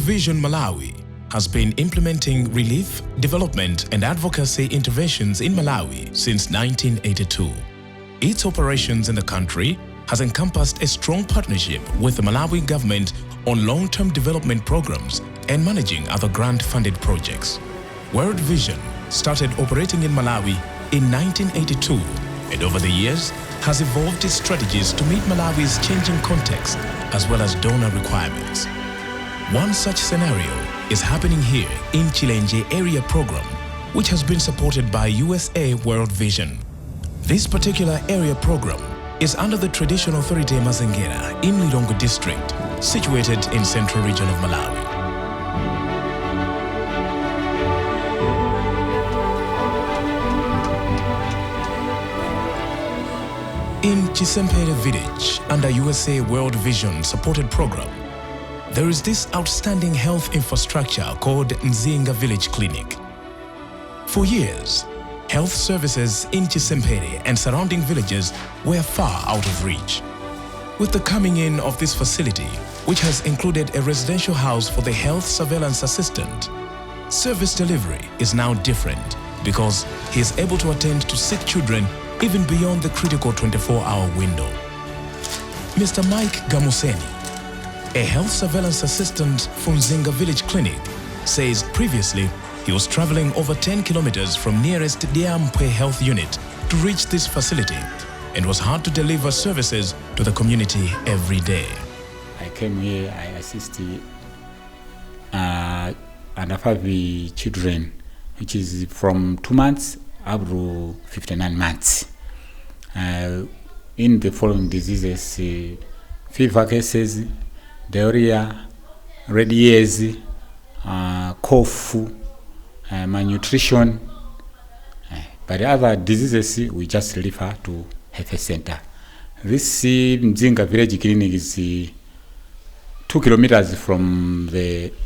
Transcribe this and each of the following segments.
Vision Malawi has been implementing relief, development and advocacy interventions in Malawi since 1982. Its operations in the country has encompassed a strong partnership with the Malawi government on long-term development programs and managing other grant-funded projects. World Vision started operating in Malawi in 1982 and over the years has evolved its strategies to meet Malawi's changing context as well as donor requirements. One such scenario is happening here in Chilenje Area Program, which has been supported by USA World Vision. This particular area program is under the Traditional Authority Mazengera in Lilongwe district, situated in central region of Malawi. In Chisempere village, under USA World Vision supported program, there is this outstanding health infrastructure called Nzinga Village Clinic. For years, health services in Chisempere and surrounding villages were far out of reach. With the coming in of this facility, which has included a residential house for the health surveillance assistant, service delivery is now different because he is able to attend to sick children even beyond the critical 24-hour window. Mr. Mike Gamuseni, a health surveillance assistant from Nzinga Village Clinic, says previously he was traveling over 10 kilometers from nearest Diampwe Health Unit to reach this facility and was hard to deliver services to the community every day. I came here, I assist under 5 children, which is from 2 months up to 59 months. In the following diseases, fever cases, diarrhea, red ears, cough, malnutrition. But the other diseases, we just refer to health center. This Nzinga Village Clinic is 2 kilometers from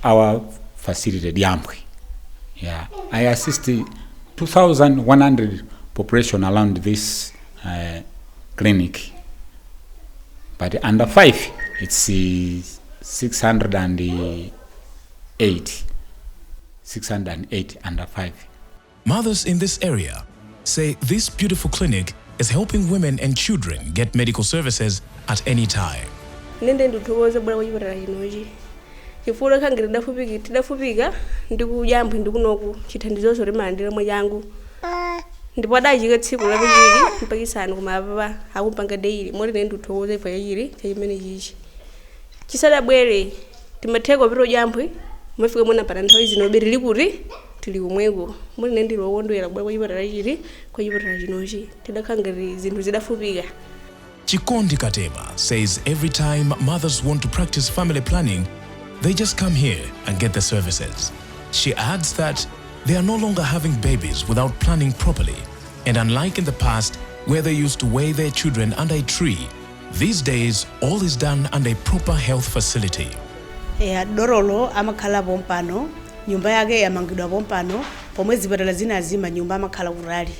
our facility, Diampwe. Yeah, I assist 2,100 population around this clinic. But under 5, it's 608. 608 under 5. Mothers in this area say this beautiful clinic is helping women and children get medical services at any time. Nende ndutoza bwana wajibara inoji. Kifura kangire ndafupika ndikujambo ndikunoku chithandizo so rimandira mwangu. Ndipo dajiga tsiku la biji mpakisana kumababa akumpanga daily mori nende ndutoza ifa yiri chayimene yichi. Chisada bwere timatego biro jambwe mufika mwana paranthawi zino berili kuti tili kumweko muli nende lowondwera bwa wajibara yiri kwa yibara jinoji tidakangire zinthu zidafupika. Chigodi Katema says every time mothers want to practice family planning, they just come here and get the services. She adds that they are no longer having babies without planning properly, and unlike in the past where they used to weigh their children under a tree, these days all is done under a proper health facility. Dorolo amakhala pompano, nyumba yake yamangidwa pompano, pomwe zipatala zina azima nyumba amakhala kurali.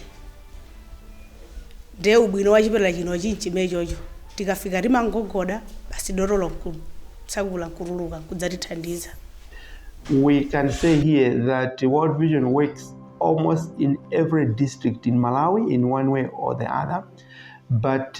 De ubwino wa chipatala chino chinchimechocho tikafika timangogoda basi dorolo kusagula kuruluka kudzatithandiza. We can say here that World Vision works almost in every district in Malawi in one way or the other, but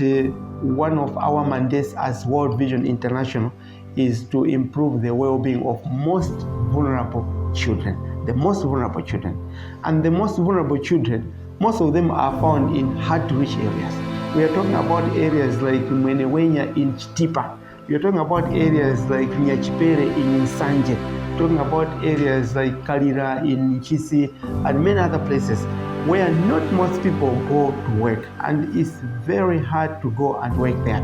one of our mandates as World Vision International is to improve the well-being of most vulnerable children, the most vulnerable children. And the most vulnerable children, most of them are found in hard-to-reach areas. We are talking about areas like Mwenewenya in Chitipa. We are talking about areas like Nyachipere in Nsanje. Talking about areas like Kalira in Chisi and many other places where not most people go to work, and it's very hard to go and work there.